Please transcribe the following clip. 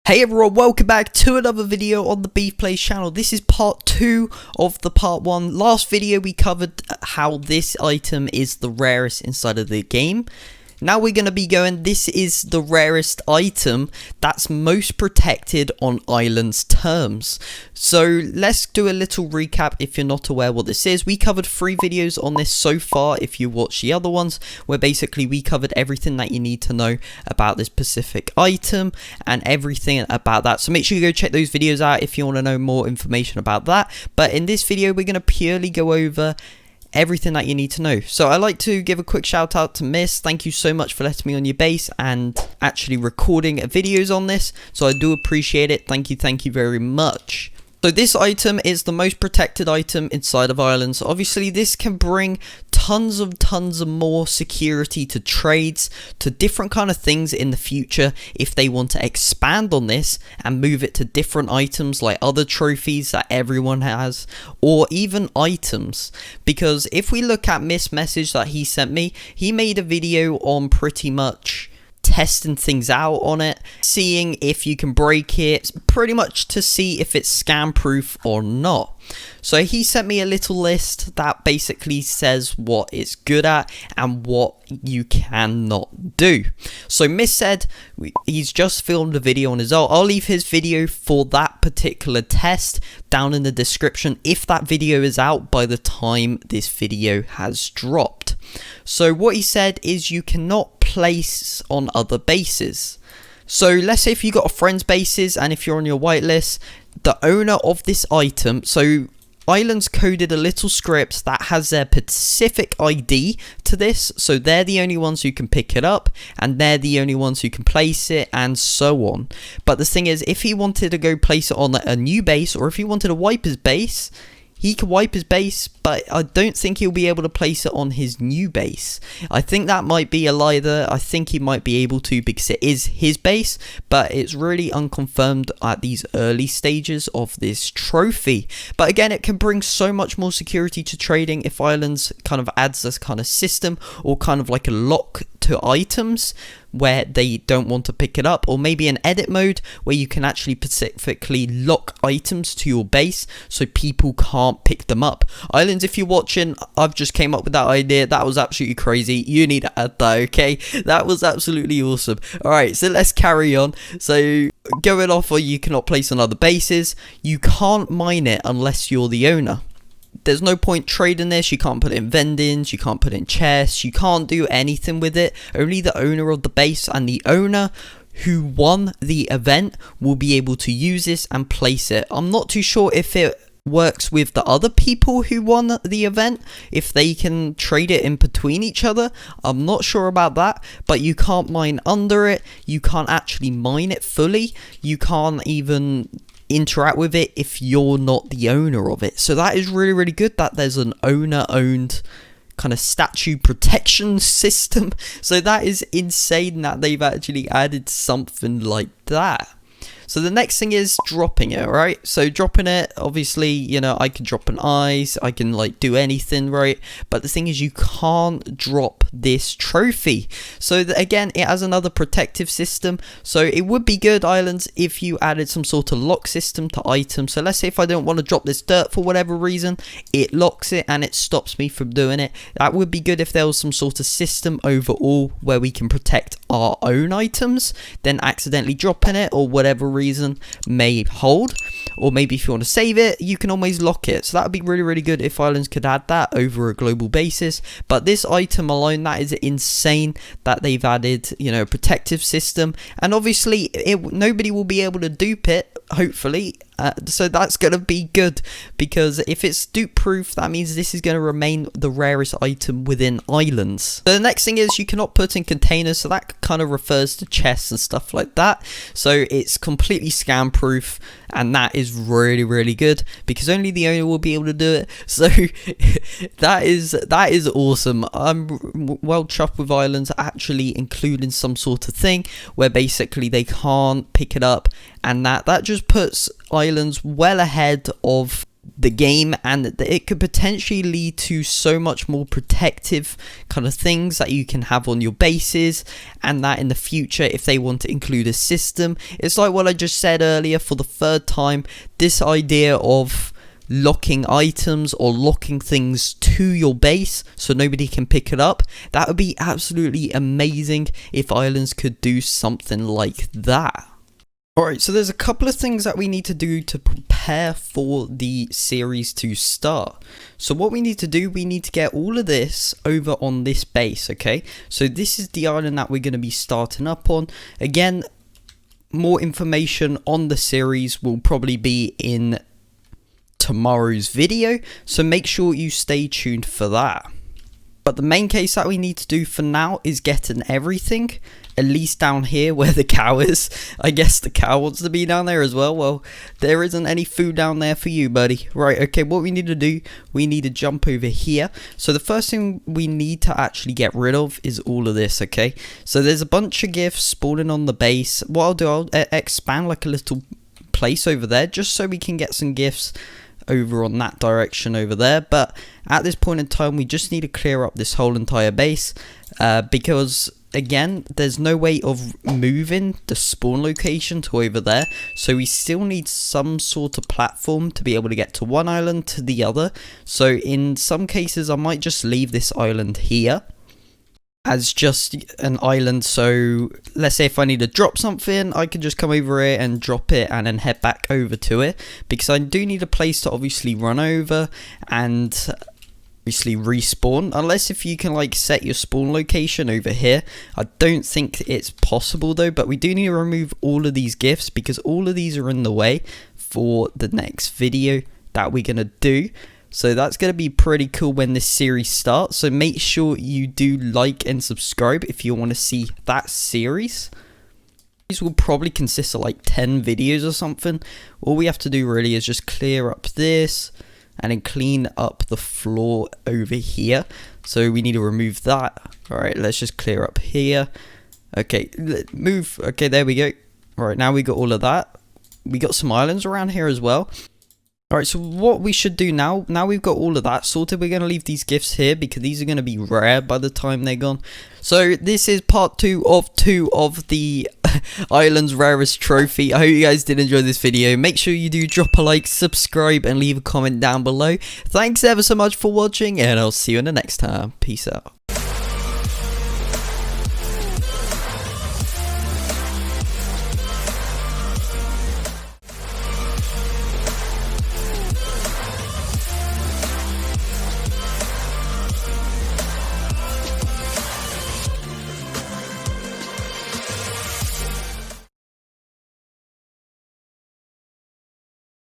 Hey everyone, welcome back to another video on the Beef Plays channel. This is part 2 of the part 1. Last video we covered how this item is the rarest inside of the game. Now we're going to be going, this is the rarest item that's most protected on Islands terms. So let's do a little recap if you're not aware what this is. We covered 3 videos on this so far if you watch the other ones, where basically we covered everything that you need to know about this specific item and everything about that. So make sure you go check those videos out if you want to know more information about that. But in this video we're going to purely go over everything that you need to know. So I like to give a quick shout out to Miss. Thank you so much for letting me on your base and actually recording videos on this. So I do appreciate it. Thank you very much. So this item is the most protected item inside of Islands. Obviously this can bring tons of more security to trades, to different kind of things in the future if they want to expand on this and move it to different items like other trophies that everyone has, or even items. Because if we look at Miss message that he sent me, he made a video on pretty much testing things out on it, seeing if you can break it, pretty much to see if it's scam proof or not. So he sent me a little list that basically says what it's good at and what you cannot do. So Miss said he's just filmed a video on his own. I'll leave his video for that particular test down in the description if that video is out by the time this video has dropped. So what he said is you cannot place on other bases. So let's say if you got a friend's bases and if you're on your whitelist, the owner of this item, so Islands coded a little script that has their specific ID to this, so they're the only ones who can pick it up and they're the only ones who can place it and so on. But the thing is, if he wanted to go place it on a new base, or if he wanted to wipe his base, he can wipe his base, but I don't think he'll be able to place it on his new base. I think that might be a lie there. I think he might be able to because it is his base, but it's really unconfirmed at these early stages of this trophy. But again, it can bring so much more security to trading if Islands kind of adds this kind of system, or kind of like a lock to items where they don't want to pick it up, or maybe an edit mode where you can actually specifically lock items to your base so people can't pick them up. Islands, if you're watching, I've just came up with that idea. That was absolutely crazy. You need to add that, okay? That was absolutely awesome. Alright, so let's carry on. So going off, or you cannot place on other bases, you can't mine it unless you're the owner. There's no point trading this. You can't put it in vendings, you can't put it in chests, you can't do anything with it. Only the owner of the base and the owner who won the event will be able to use this and place it. I'm not too sure if it works with the other people who won the event, if they can trade it in between each other. I'm not sure about that, but you can't mine under it, you can't actually mine it fully, you can't even interact with it if you're not the owner of it. So that is really good that there's an owner owned kind of statue protection system. So that is insane that they've actually added something like that. So the next thing is dropping it, right? So dropping it, obviously, you know, I can drop an ice, I can like do anything, right? But the thing is, you can't drop this trophy. So again, it has another protective system. So it would be good, Islands, if you added some sort of lock system to items. So let's say if I don't want to drop this dirt for whatever reason, it locks it and it stops me from doing it. That would be good if there was some sort of system overall where we can protect our own items, then accidentally dropping it or whatever reason may hold. Or maybe if you want to save it, you can always lock it. So that would be really good if Islands could add that over a global basis. But this item alone, that is insane that they've added, you know, a protective system. And obviously nobody will be able to dupe it, hopefully. So that's going to be good, because if it's dupe proof, that means this is going to remain the rarest item within Islands. So the next thing is you cannot put in containers, so that kind of refers to chests and stuff like that. So it's completely scam proof, and that is really good because only the owner will be able to do it. So that is awesome. I'm well chuffed with Islands actually including some sort of thing where basically they can't pick it up, and that just puts Islands well ahead of the game, and that it could potentially lead to so much more protective kind of things that you can have on your bases, and that in the future, if they want to include a system, it's like what I just said earlier for the third time, this idea of locking items or locking things to your base so nobody can pick it up. That would be absolutely amazing if Islands could do something like that. Alright, so there's a couple of things that we need to do to prepare for the series to start. So what we need to do, we need to get all of this over on this base, okay? So this is the island that we're going to be starting up on. Again, more information on the series will probably be in tomorrow's video, so make sure you stay tuned for that. But the main case that we need to do for now is getting everything, at least down here where the cow is. I guess the cow wants to be down there as well. Well, there isn't any food down there for you, buddy. Right, okay, what we need to do, we need to jump over here. So the first thing we need to actually get rid of is all of this, okay? So there's a bunch of gifts spawning on the base. What I'll do, I'll expand like a little place over there just so we can get some gifts over on that direction over there. But at this point in time, we just need to clear up this whole entire base because again, there's no way of moving the spawn location to over there, so we still need some sort of platform to be able to get to one island to the other. So in some cases, I might just leave this island here as just an island, so let's say if I need to drop something, I can just come over here and drop it and then head back over to it, because I do need a place to obviously run over and obviously respawn, unless if you can like set your spawn location over here. I don't think it's possible though, but we do need to remove all of these gifts because all of these are in the way for the next video that we're gonna do. So that's going to be pretty cool when this series starts. So make sure you do like and subscribe if you want to see that series. These will probably consist of like 10 videos or something. All we have to do really is just clear up this and then clean up the floor over here. So we need to remove that. Alright, let's just clear up here. Okay, move. Okay, there we go. Alright, now we got all of that. We got some islands around here as well. Alright, so what we should do now we've got all of that sorted, we're going to leave these gifts here because these are going to be rare by the time they're gone. So this is part 2 of the Island's rarest trophy. I hope you guys did enjoy this video. Make sure you do drop a like, subscribe, and leave a comment down below. Thanks ever so much for watching, and I'll see you in the next time. Peace out.